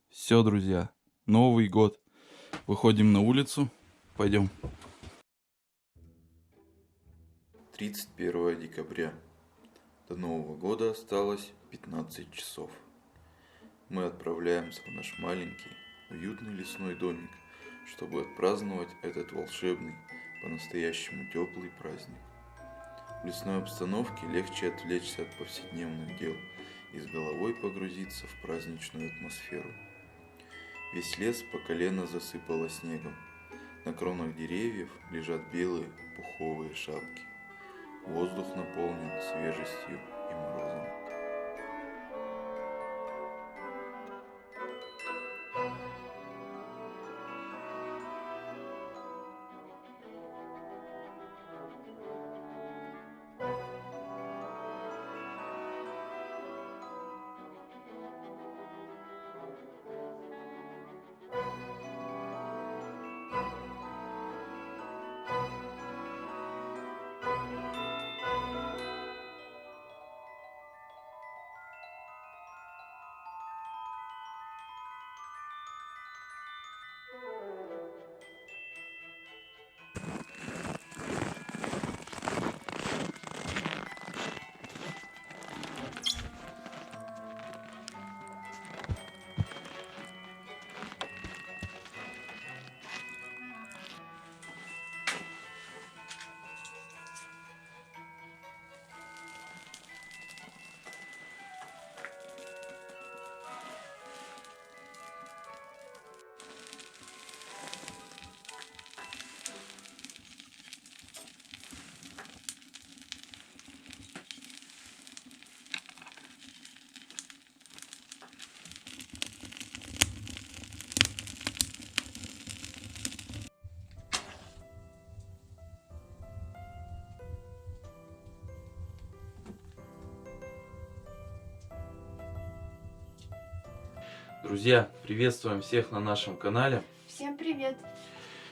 Все, друзья, Новый год. Выходим на улицу. Пойдем. 31 декабря. До Нового года осталось 15 часов. Мы отправляемся в наш маленький, уютный лесной домик, чтобы отпраздновать этот волшебный, по-настоящему теплый праздник. В лесной обстановке легче отвлечься от повседневных дел и с головой погрузиться в праздничную атмосферу. Весь лес по колено засыпало снегом. На кронах деревьев лежат белые пуховые шапки. Воздух наполнен свежестью и морозом. Друзья, приветствуем всех на нашем канале. Всем привет!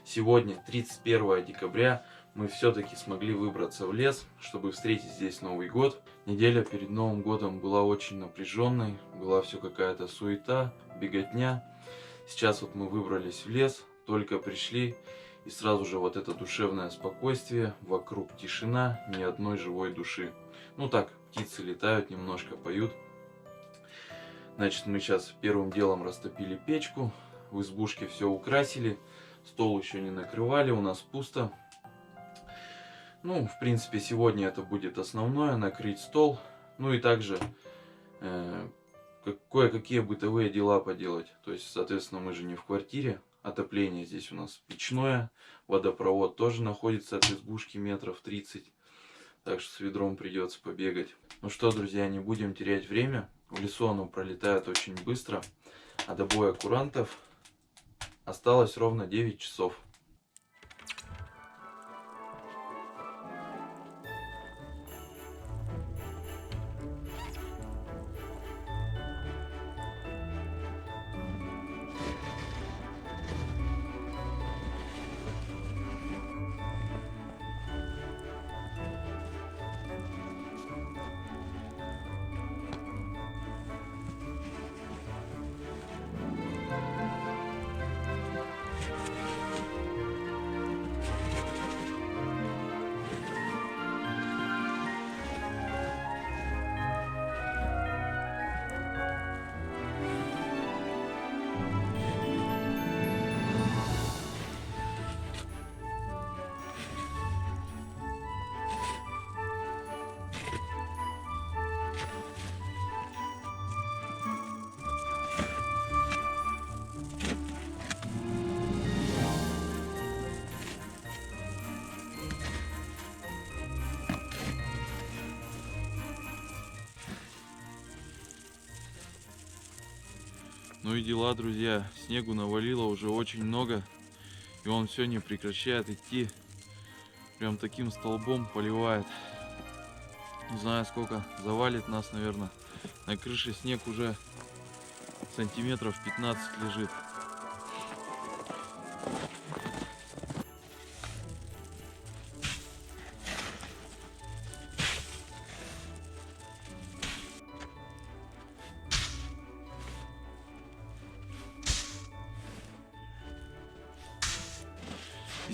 Сегодня, 31 декабря, мы все-таки смогли выбраться в лес, чтобы встретить здесь Новый год. Неделя перед Новым годом была очень напряженной, была все какая-то суета, беготня. Сейчас вот мы выбрались в лес, только пришли, и сразу же вот это душевное спокойствие, вокруг тишина, ни одной живой души. Ну так, птицы летают, немножко поют. Значит, мы сейчас первым делом растопили печку, в избушке все украсили, стол еще не накрывали, у нас пусто. Ну, в принципе, сегодня это будет основное, накрыть стол, ну и также кое-какие бытовые дела поделать. То есть, соответственно, мы же не в квартире, отопление здесь у нас печное, водопровод тоже находится от избушки метров 30, так что с ведром придется побегать. Ну что, друзья, не будем терять время. В лесу оно пролетает очень быстро, а до боя курантов осталось ровно 9 часов. Ну и дела, друзья, снегу навалило уже очень много, и он все не прекращает идти, прям таким столбом поливает. Не знаю, сколько завалит нас, наверное. На крыше снег уже сантиметров 15 лежит.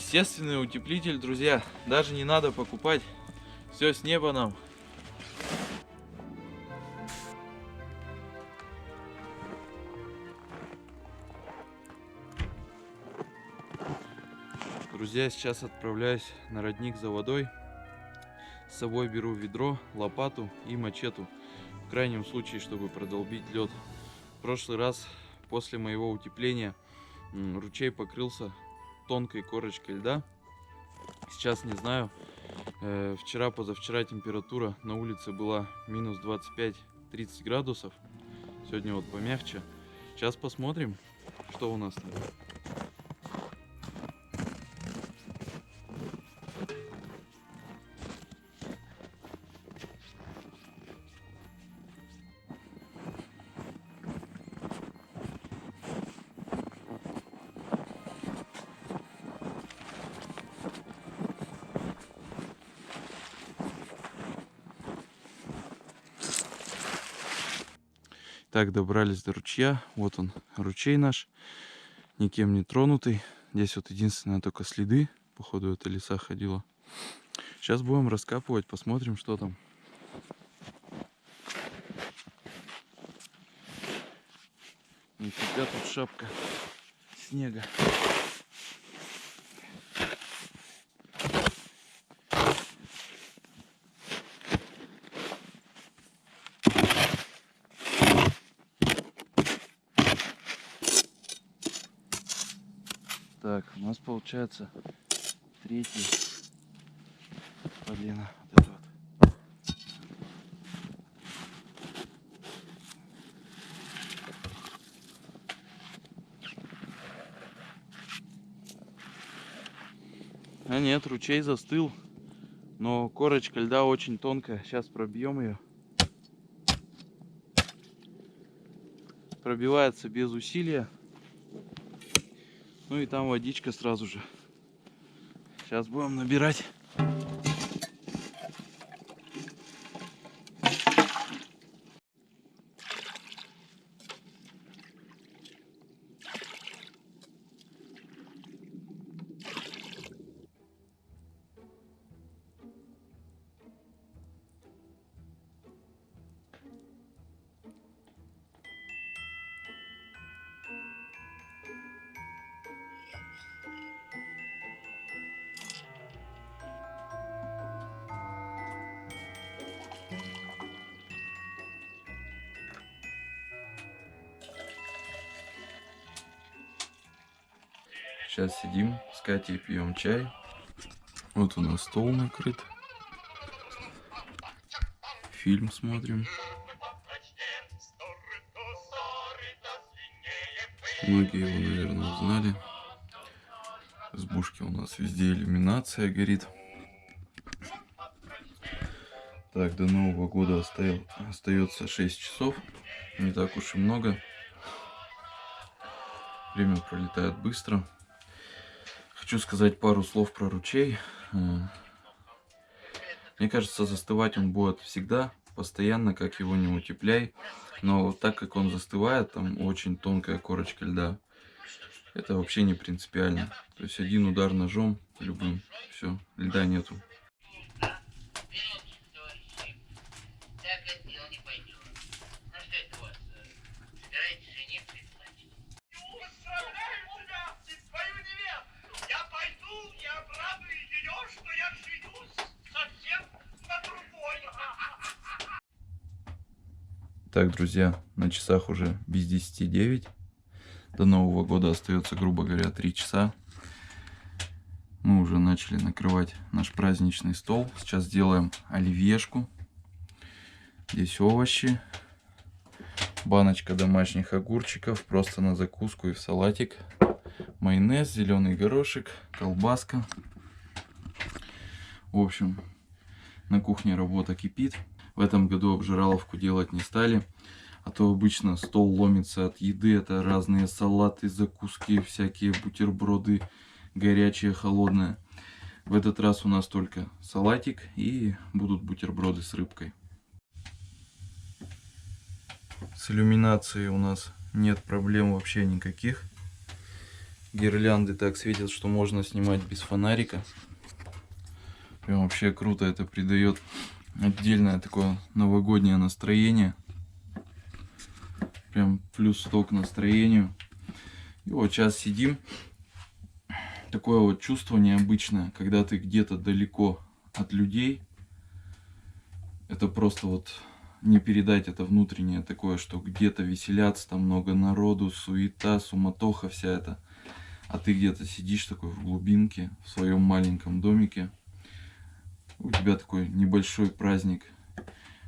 Естественный утеплитель, друзья. Даже не надо покупать. Все с неба нам. Друзья, сейчас отправляюсь на родник за водой. С собой беру ведро, лопату и мачету. В крайнем случае, чтобы продолбить лед. В прошлый раз, после моего утепления, ручей покрылся тонкой корочкой льда. Сейчас не знаю. Вчера-позавчера температура на улице была минус 25-30 градусов. Сегодня вот помягче. Сейчас посмотрим, что у нас там. Так, добрались до ручья. Вот он, ручей наш, никем не тронутый. Здесь вот единственное только следы. Походу, это лиса ходила. Сейчас будем раскапывать, посмотрим, что там. Нифига тут шапка снега. Так, у нас получается третий полено. Вот это вот. А нет, ручей застыл, но корочка льда очень тонкая. Сейчас пробьем ее. Пробивается без усилия. Ну и там водичка сразу же. Сейчас будем набирать. Сейчас сидим с Катей, пьем чай. Вот у нас стол накрыт. Фильм смотрим. Многие его, наверное, узнали. В избушке у нас везде иллюминация горит. Так, до Нового года остается 6 часов. Не так уж и много. Время пролетает быстро. Хочу сказать пару слов про ручей. Мне кажется, застывать он будет всегда, постоянно, как его не утепляй. Но так как он застывает, там очень тонкая корочка льда, это вообще не принципиально. То есть один удар ножом любым, все, льда нету. Так, друзья, на часах уже без 10:09. До Нового года остается, грубо говоря, 3 часа. Мы уже начали накрывать наш праздничный стол. Сейчас делаем оливьешку. Здесь овощи. Баночка домашних огурчиков. Просто на закуску и в салатик. Майонез, зеленый горошек, колбаска. В общем, на кухне работа кипит. В этом году обжираловку делать не стали. А то обычно стол ломится от еды. Это разные салаты, закуски, всякие бутерброды, горячее, холодное. В этот раз у нас только салатик и будут бутерброды с рыбкой. С иллюминацией у нас нет проблем вообще никаких. гирлянды так светят, что можно снимать без фонарика. Прям вообще круто, это придает отдельное такое новогоднее настроение. Прям плюс 100 к настроению. И вот сейчас сидим. Такое вот чувство необычное, когда ты где-то далеко от людей. Это просто вот не передать, это внутреннее такое, что где-то веселятся, там много народу, суета, суматоха вся эта. А ты где-то сидишь такой в глубинке, в своем маленьком домике. У тебя такой небольшой праздник.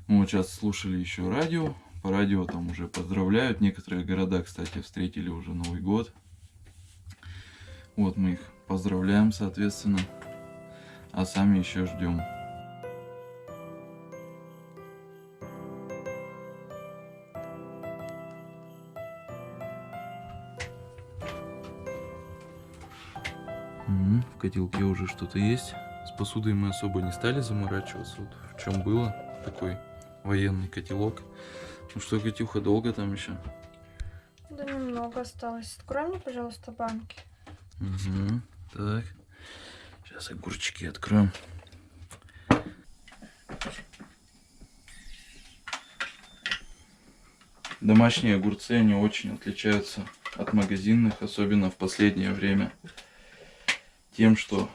Мы вот сейчас слушали еще радио. По радио там уже поздравляют. Некоторые города, кстати, встретили уже Новый год. Вот мы их поздравляем, соответственно. А сами еще ждем. В котелке уже что-то есть. С посудой мы особо не стали заморачиваться. Вот в чем было такой военный котелок. Ну что, Катюха, долго там еще? Да немного осталось. Открой мне, пожалуйста, банки. Угу. Так. Сейчас огурчики откроем. Домашние огурцы, они очень отличаются от магазинных, особенно в последнее время. Тем, что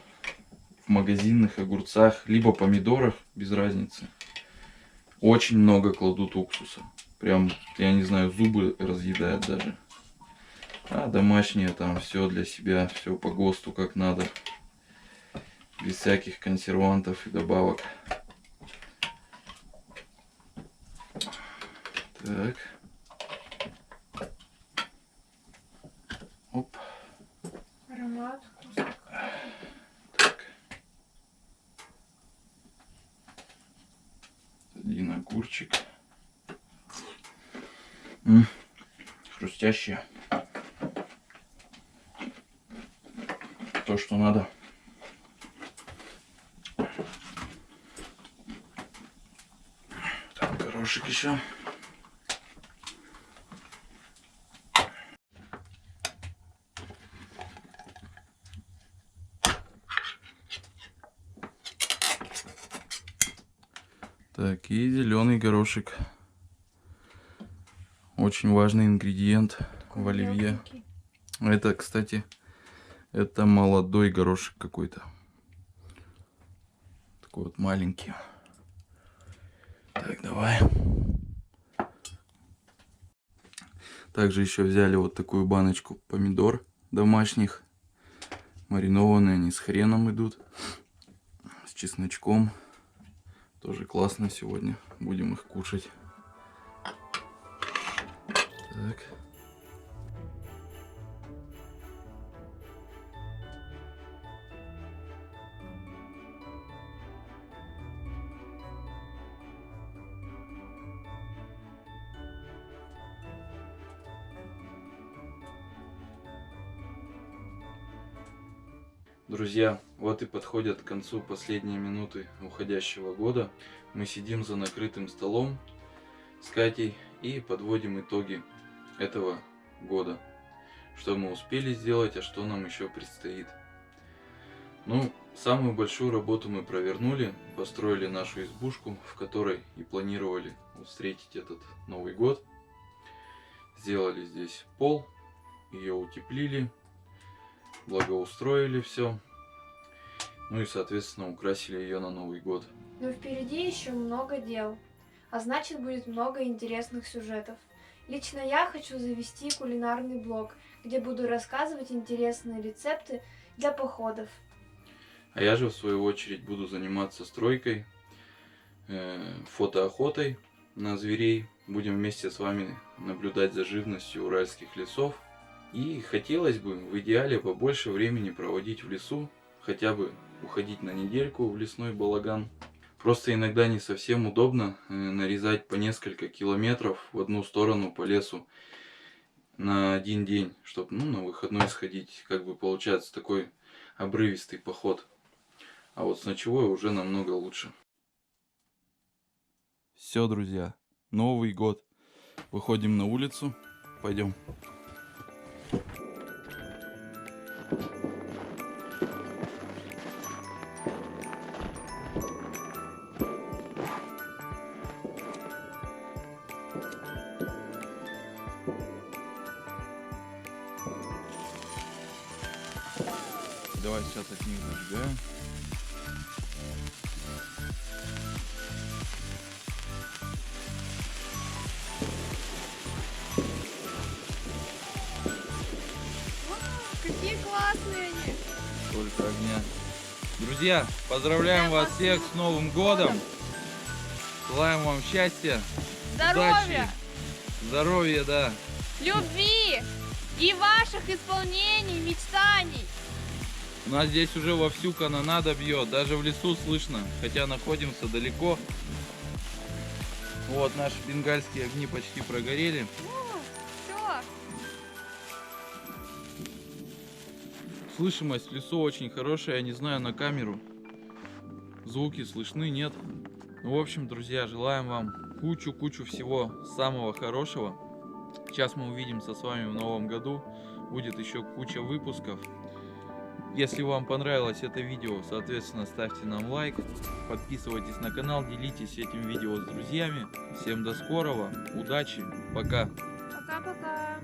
в магазинных огурцах, либо помидорах, без разницы, очень много кладут уксуса. Прям, я не знаю, зубы разъедает даже. А домашние там все для себя, все по ГОСТу как надо. Без всяких консервантов и добавок. Так. Оп. Аромат вкусный. Так. Один огурчик. Хрустящие. То, что надо. Так, горошек еще. Так, и зеленый горошек. Очень важный ингредиент в оливье. Мелкенький. Это, кстати, это молодой горошек какой-то. Такой вот маленький. Так, давай. Также еще взяли вот такую баночку помидор домашних. Маринованные они с хреном идут. С чесночком. Тоже классно сегодня. Будем их кушать. Так. Друзья, вот и подходят к концу последние минуты уходящего года. Мы сидим за накрытым столом с Катей и подводим итоги этого года. Что мы успели сделать, а что нам еще предстоит. Ну, самую большую работу мы провернули. Построили нашу избушку, в которой и планировали встретить этот Новый год. Сделали здесь пол, ее утеплили. Благоустроили все. Ну и, соответственно, украсили ее на Новый год. Но впереди еще много дел. А значит, будет много интересных сюжетов. Лично я хочу завести кулинарный блог, где буду рассказывать интересные рецепты для походов. А я же, в свою очередь, буду заниматься стройкой, фотоохотой на зверей. Будем вместе с вами наблюдать за живностью уральских лесов. И хотелось бы в идеале побольше времени проводить в лесу, хотя бы уходить на недельку в лесной балаган. Просто иногда не совсем удобно нарезать по несколько километров в одну сторону по лесу на один день, чтобы на выходной сходить. Как бы получается такой обрывистый поход. А вот с ночевой уже намного лучше. Все, друзья, Новый год. Выходим на улицу. Пойдем. Давай сейчас от них зажигаем. Какие классные они! Сколько огня. Друзья, поздравляем вас всех с Новым годом. Желаем вам счастья, Здоровья, удачи, здоровья, да. любви и ваших исполнений, мечтаний. У нас здесь уже вовсю канонада бьет, даже в лесу слышно, хотя находимся далеко. Вот, наши бенгальские огни почти прогорели. Все. Слышимость в лесу очень хорошая, я не знаю на камеру. Звуки слышны, нет. Ну, в общем, друзья, желаем вам кучу всего самого хорошего. Сейчас мы увидимся с вами в новом году. Будет еще куча выпусков. Если вам понравилось это видео, соответственно, ставьте нам лайк. Подписывайтесь на канал, делитесь этим видео с друзьями. Всем до скорого, удачи, пока. Пока-пока.